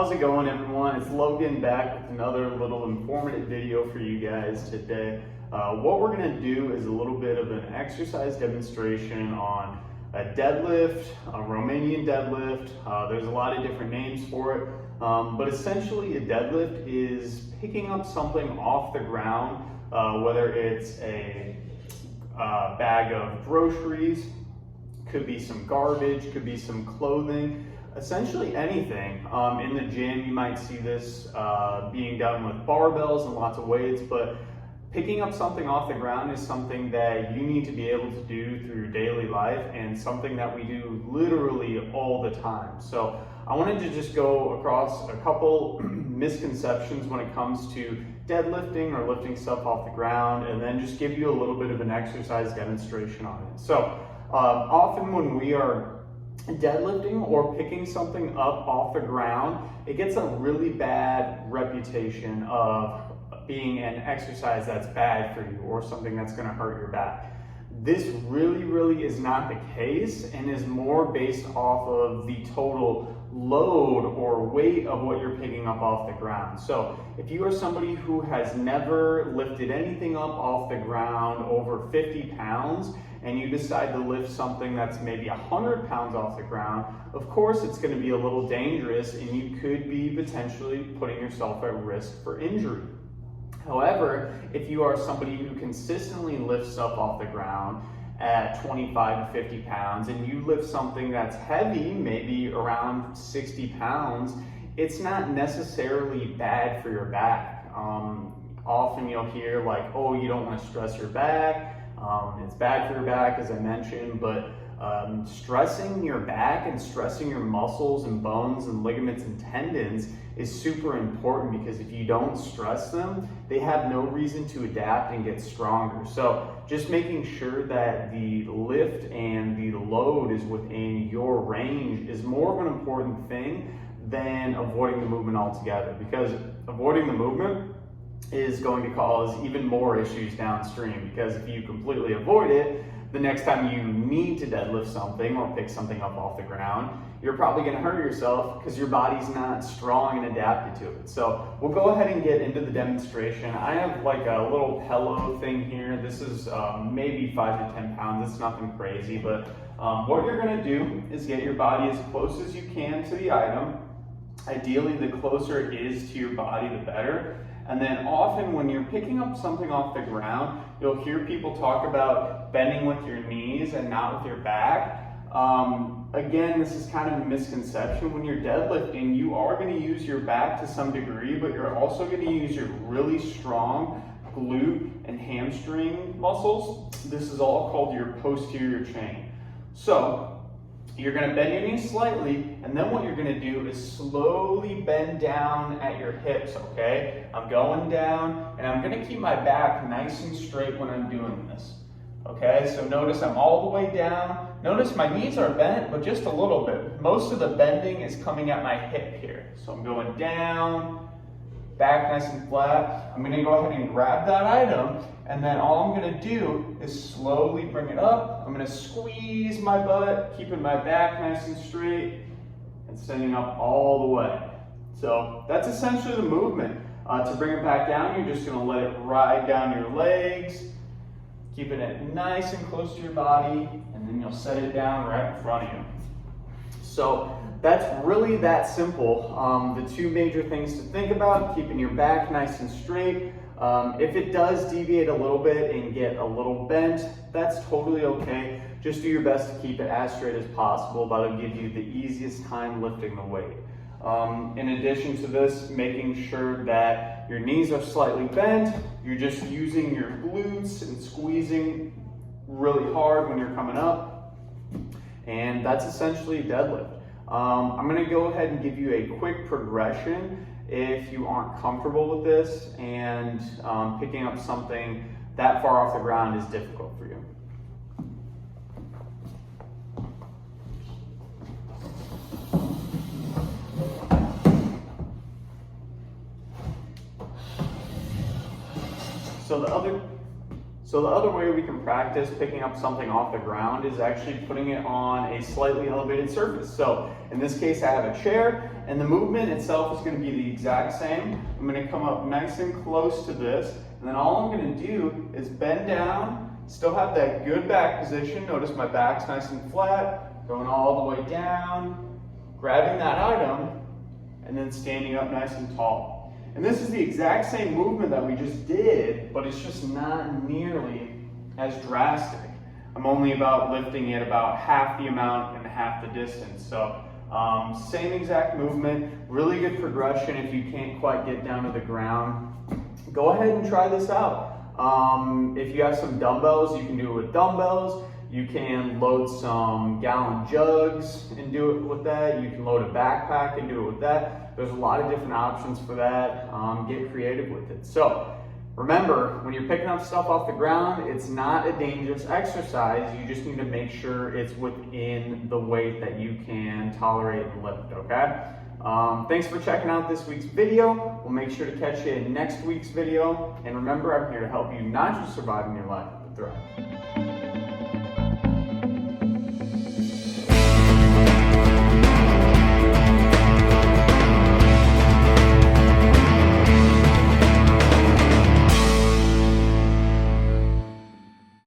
How's it going, everyone? It's Logan back with another little informative video for you guys today. What we're going to do is a little bit of an exercise demonstration on a deadlift, a Romanian deadlift. There's a lot of different names for it, but essentially a deadlift is picking up something off the ground, whether it's a bag of groceries, could be some garbage, could be some clothing, essentially anything. In the gym, you might see this being done with barbells and lots of weights, but picking up something off the ground is something that you need to be able to do through your daily life and something that we do literally all the time. So I wanted to just go across a couple misconceptions when it comes to deadlifting or lifting stuff off the ground, and then just give you a little bit of an exercise demonstration on it. So often when we are deadlifting or picking something up off the ground, it gets a really bad reputation of being an exercise that's bad for you or something that's going to hurt your back. This really is not the case, and is more based off of the total load or weight of what you're picking up off the ground. So if you are somebody who has never lifted anything up off the ground over 50 pounds, and you decide to lift something that's maybe 100 pounds off the ground, of course it's going to be a little dangerous, and you could be potentially putting yourself at risk for injury. However, if you are somebody who consistently lifts up off the ground at 25 to 50 pounds, and you lift something that's heavy, maybe around 60 pounds, it's not necessarily bad for your back. Often you'll hear like, oh, you don't want to stress your back. It's bad for your back, as I mentioned, but stressing your back and stressing your muscles and bones and ligaments and tendons is super important, because if you don't stress them, they have no reason to adapt and get stronger. So just making sure that the lift and the load is within your range is more of an important thing than avoiding the movement altogether, because avoiding the movement is going to cause even more issues downstream, because if you completely avoid it, the next time you need to deadlift something or pick something up off the ground, you're probably going to hurt yourself because your body's not strong and adapted to it. So we'll go ahead and get into the demonstration. I have like a little pillow thing here. This is maybe 5 to 10 pounds. It's nothing crazy, but what you're going to do is get your body as close as you can to the item. Ideally, the closer it is to your body, the better. And then often when you're picking up something off the ground, you'll hear people talk about bending with your knees and not with your back. Again, this is kind of a misconception. When you're deadlifting, you are going to use your back to some degree, but you're also going to use your really strong glute and hamstring muscles. This is all called your posterior chain. So you're going to bend your knees slightly, and then what you're going to do is slowly bend down at your hips, okay? I'm going down, and I'm going to keep my back nice and straight when I'm doing this, okay? So notice I'm all the way down. Notice my knees are bent, but just a little bit. Most of the bending is coming at my hip here. So I'm going down, back nice and flat. I'm going to go ahead and grab that item, and then all I'm going to do is slowly bring it up. I'm going to squeeze my butt, keeping my back nice and straight, and sending up all the way. So that's essentially the movement. To bring it back down, you're just going to let it ride down your legs, keeping it nice and close to your body, and then you'll set it down right in front of you. So that's really that simple. The two major things to think about: keeping your back nice and straight. If it does deviate a little bit and get a little bent, that's totally okay. Just do your best to keep it as straight as possible. That'll give you the easiest time lifting the weight. In addition to this, making sure that your knees are slightly bent. You're just using your glutes and squeezing really hard when you're coming up. And that's essentially a deadlift. I'm going to go ahead and give you a quick progression if you aren't comfortable with this, and picking up something that far off the ground is difficult for you. So the other way we can practice picking up something off the ground is actually putting it on a slightly elevated surface. So in this case, I have a chair, and the movement itself is going to be the exact same. I'm going to come up nice and close to this, and then all I'm going to do is bend down, still have that good back position. Notice my back's nice and flat, going all the way down, grabbing that item, and then standing up nice and tall. And this is the exact same movement that we just did, but it's just not nearly as drastic. I'm only about lifting it about half the amount and half the distance. So same exact movement, really good progression. If you can't quite get down to the ground, go ahead and try this out. If you have some dumbbells, you can do it with dumbbells. You can load some gallon jugs and do it with that. You can load a backpack and do it with that. There's a lot of different options for that. Get creative with it. So remember, when you're picking up stuff off the ground, it's not a dangerous exercise. You just need to make sure it's within the weight that you can tolerate and lift, okay? Thanks for checking out this week's video. We'll make sure to catch you in next week's video. And remember, I'm here to help you not just survive in your life, but thrive.